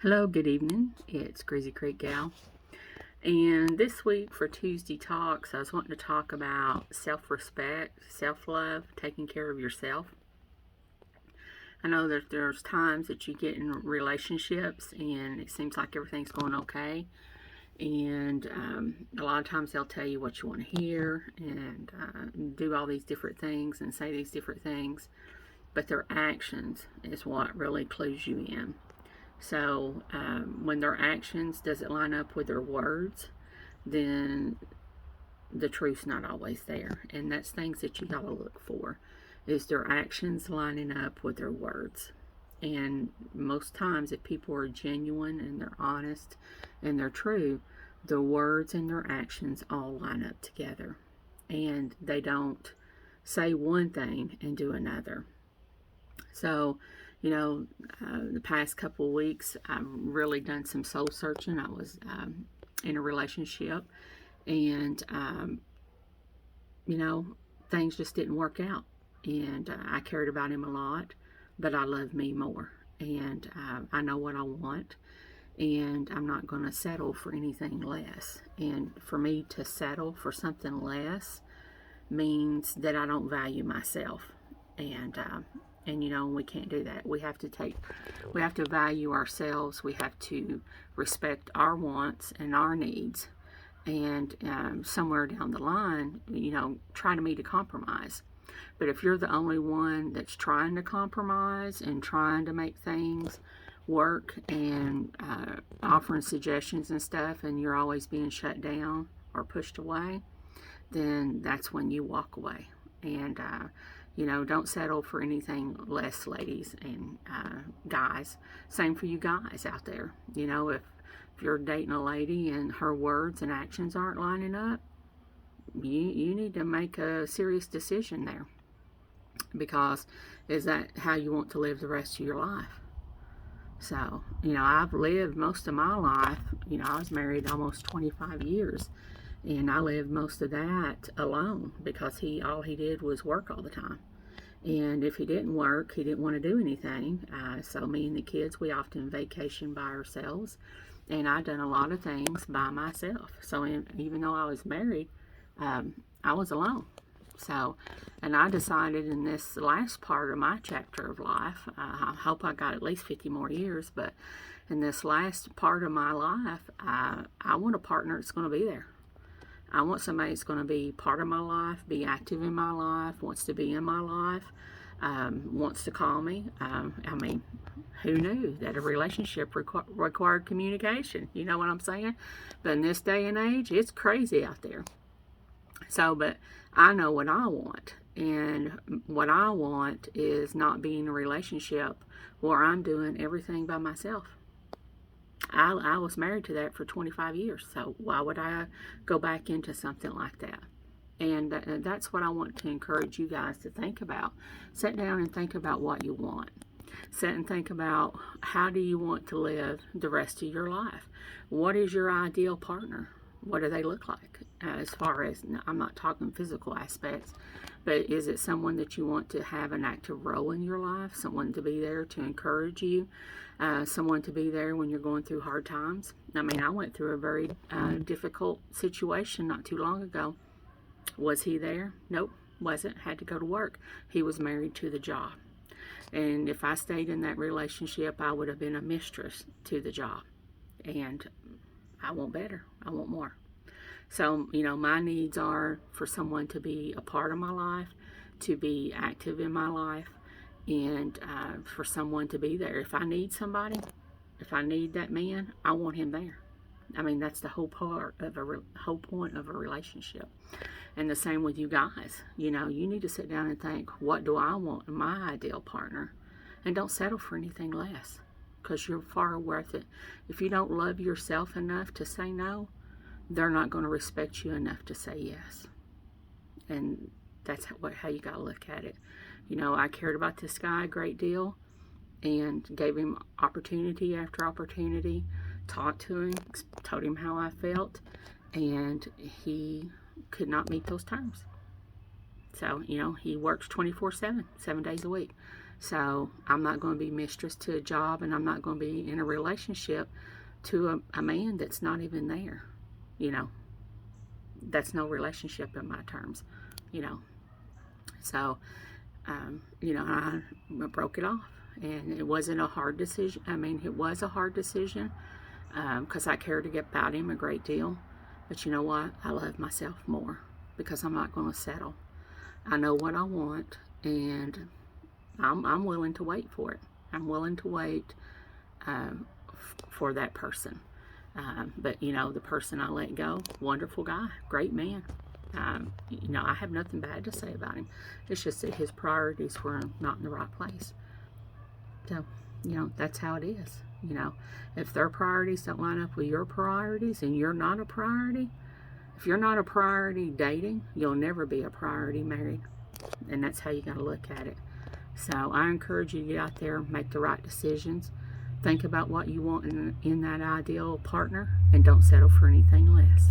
Hello, good evening. It's Crazy Creek Gal. And this week for Tuesday Talks, I was wanting to talk about self respect, self love, taking care of yourself. I know that there's times that you get in relationships and it seems like everything's going okay. And a lot of times they'll tell you what you want to hear and do all these different things and say these different things. But their actions is what really clues you in. So when their actions doesn't line up with their words, then the truth's not always there. And that's things that you got to look for. Is their actions lining up with their words? And most times, if people are genuine and they're honest and they're true, their words and their actions all line up together. And they don't say one thing and do another. So, the past couple of weeks, I've really done some soul searching. I was in a relationship, and things just didn't work out. And I cared about him a lot, but I love me more, and I know what I want, and I'm not going to settle for anything less. And for me to settle for something less means that I don't value myself, and we can't do that. We have to value ourselves. We have to respect our wants and our needs, and somewhere down the line, try to meet a compromise. But if you're the only one that's trying to compromise and trying to make things work and offering suggestions and stuff, and you're always being shut down or pushed away, then that's when you walk away. And don't settle for anything less, ladies and guys. Same for you guys out there. If you're dating a lady and her words and actions aren't lining up, you need to make a serious decision there. Because is that how you want to live the rest of your life? So, I've lived most of my life, I was married almost 25 years. And I lived most of that alone because all he did was work all the time. And if he didn't work, he didn't want to do anything. So me and the kids, we often vacation by ourselves. And I done a lot of things by myself. So even though I was married, I was alone. So, and I decided in this last part of my chapter of life, I hope I got at least 50 more years, but in this last part of my life, I want a partner that's going to be there. I want somebody that's going to be part of my life, be active in my life, wants to be in my life, wants to call me. Who knew that a relationship required communication? You know what I'm saying? But in this day and age, it's crazy out there. So, but I know what I want. And what I want is not being in a relationship where I'm doing everything by myself. I was married to that for 25 years, so why would I go back into something like that? And that's what I want to encourage you guys to think about. Sit down and think about what you want. Sit and think about how do you want to live the rest of your life? What is your ideal partner? What do they look like? As far as, I'm not talking physical aspects, but is it someone that you want to have an active role in your life? Someone to be there to encourage you? Someone to be there when you're going through hard times? I went through a very difficult situation not too long ago. Was he there? Nope, wasn't. Had to go to work. He was married to the job. And if I stayed in that relationship, I would have been a mistress to the job. And I want better. I want more. So, my needs are for someone to be a part of my life, to be active in my life, and for someone to be there. If I need somebody, if I need that man, I want him there. That's the whole whole point of a relationship. And the same with you guys. You need to sit down and think, what do I want in my ideal partner? And don't settle for anything less, because you're far worth it. If you don't love yourself enough to say no, they're not going to respect you enough to say yes. And that's how you got to look at it. I cared about this guy a great deal and gave him opportunity after opportunity, talked to him, told him how I felt, and he could not meet those terms. So, he works 24/7, 7 days a week. So I'm not going to be mistress to a job, and I'm not going to be in a relationship to a man that's not even there. You know, that's no relationship in my terms, you know. So, I broke it off. And it wasn't a hard decision. I mean, it was a hard decision because I cared about him a great deal. But you know what? I love myself more because I'm not going to settle. I know what I want, and I'm willing to wait for it. I'm willing to wait for that person. But the person I let go, wonderful guy, great man. I have nothing bad to say about him. It's just that his priorities were not in the right place. So, that's how it is. If their priorities don't line up with your priorities and you're not a priority, if you're not a priority dating, you'll never be a priority married. And that's how you got to look at it. So I encourage you to get out there, make the right decisions, think about what you want in that ideal partner, and don't settle for anything less.